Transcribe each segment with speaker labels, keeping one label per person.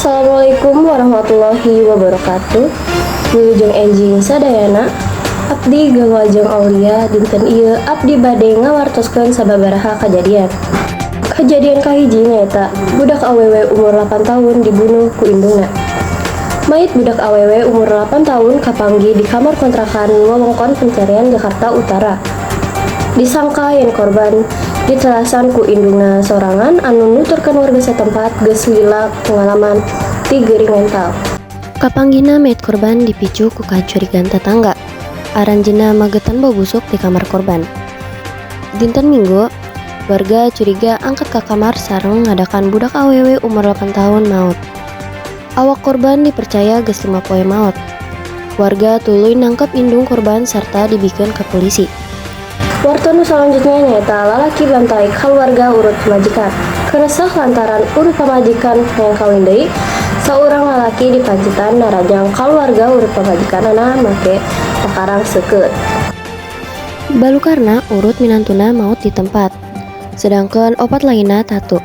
Speaker 1: Assalamualaikum warahmatullahi wabarakatuh. Wilujeng enjing sadayana abdi gawajeng aulia dinten ieu abdi bade ngawartoskeun sababaraha kajadian. Kajadian kahiji nyaeta budak awewe umur 8 tahun dibunuh ku indungna. Mayit budak awewe umur 8 tahun kapanggi di kamar kontrakan wewengkon Pencarian Jakarta Utara. Disangka yen korban ditelasan ku indungna sorangan anu nuturkeun warga setempat geus lila pengalaman ti geuring mental. Kapanggihna mayit korban dipicu ku kacurigaan tetangga. Aranjeunna magetan bau busuk di kamar korban. Dinten Minggu, warga curiga angkat ke kamar sareng ngadakan budak awewe umur 8 tahun maut. Awak korban dipercaya geus 5 poe maut. Warga tuluy nangkep indung korban sarta dibikeun ka polisi. Warta nu selanjutnya nyaeta lalaki bantai kaluarga urut pamajikan. Keresah lantaran urut pamajikan yang kawin deui, saurang lalaki di Pacitan narajang kaluarga urut pamajikanana make pakarang seukeut. Balukarna urut minantuna maut di tempat, sedangkan opat lainna tatu.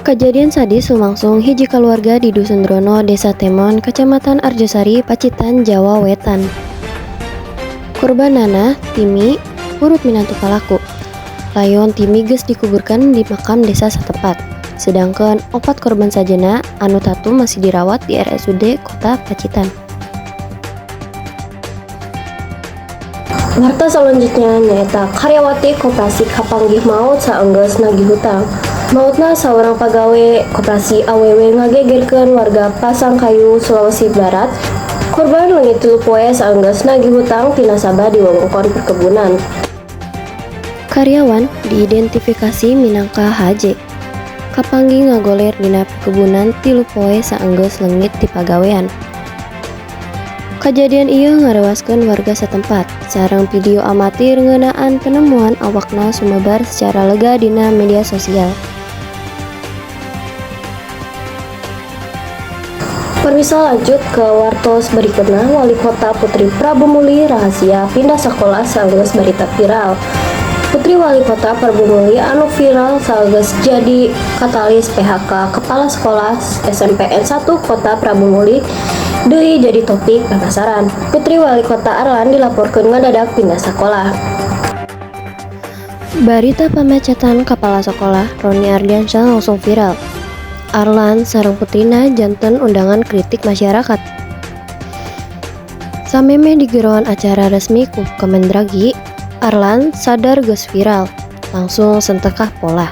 Speaker 1: Kejadian sadis lumangsung hiji keluarga di Dusun Drono, Desa Temon, Kecamatan Arjosari, Pacitan, Jawa Wetan. Korbanana Timi urut minantu palaku. Layon Timi geus dikuburkan di makam desa setempat. Sedangkan opat korban sajana anu tatu masih dirawat di RSUD Kota Pacitan. Warta selanjutnya nyaeta karyawati koperasi kapanggih maut saenggeus nagih hutang. Mautna saurang pagawe koperasi awewe ngagegerkeun warga Pasangkayu, Sulawesi Barat. Korban leungit 3 poe saenggeus nagih hutang ti nasabah di wewengkon perkebunan. Karyawan diidentifikasi minangka HJ. Kapanggih ngagoler dina perkebunan 3 poe saenggeus leungit ti pagawean. Kejadian ieu ngarawaskeun warga setempat. Sareng video amatir ngeunaan penemuan awakna sumebar secara lega dina media sosial. Permisa lanjut ke wartos berikutnya. Wali Kota Putri Prabu Muli rahasia pindah sekolah saenggeus barita viral. Putri Wali Kota Prabu Muli anu viral saenggeus jadi katalis PHK Kepala Sekolah SMPN 1 Kota Prabu Muli deui jadi topik papasaran. Putri Wali Kota Arlan dilaporkeun ngadadak pindah sekolah. Barita pamecatan kepala sekolah Roni Ardiansyah langsung viral. Arlan sareng putrina janten undangan kritik masyarakat. Sameme di geroan acara resmi ku Kemendragi, Arlan sadar geus viral, langsung sentekah pola.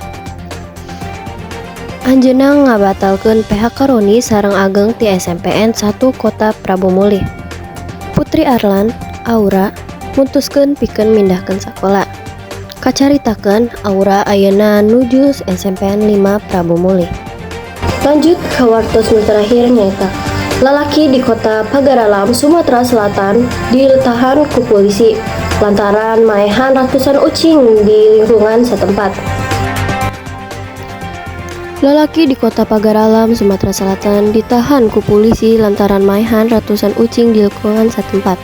Speaker 1: Anjeunna ngabatalkeun PHK Roni sareng Ageng ti SMPN 1 Kota Prabu Muli. Putri Arlan, Aura, mutuskeun pikeun mindahkeun sakola. Kacaritakeun Aura ayeuna nuju SMPN 5 Prabu Muli. Lanjut ke wartos nu terakhir nyaeta lalaki di Kota Pagaralam, Sumatera Selatan ditahan ku polisi lantaran maehan ratusan ucing di lingkungan setempat. Lalaki di Kota Pagaralam, Sumatera Selatan ditahan ku polisi lantaran maehan ratusan ucing di lingkungan setempat.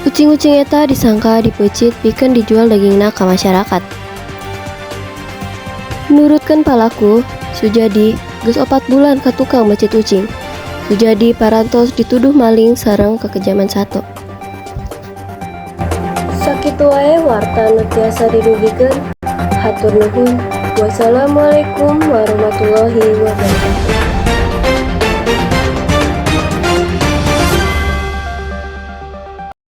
Speaker 1: Ucing-ucing eta disangka dipeucit pikeun dijual dagingna ka masyarakat. Menurutkeun palaku, Sujadi geus 4 bulan ka tukang becit ucing. Sujadi parantos dituduh maling sareng kekejaman sato. Sakitu wae warta nu tiasa dirugikeun. Hatur nuhun. Wassalamualaikum warahmatullahi wabarakatuh.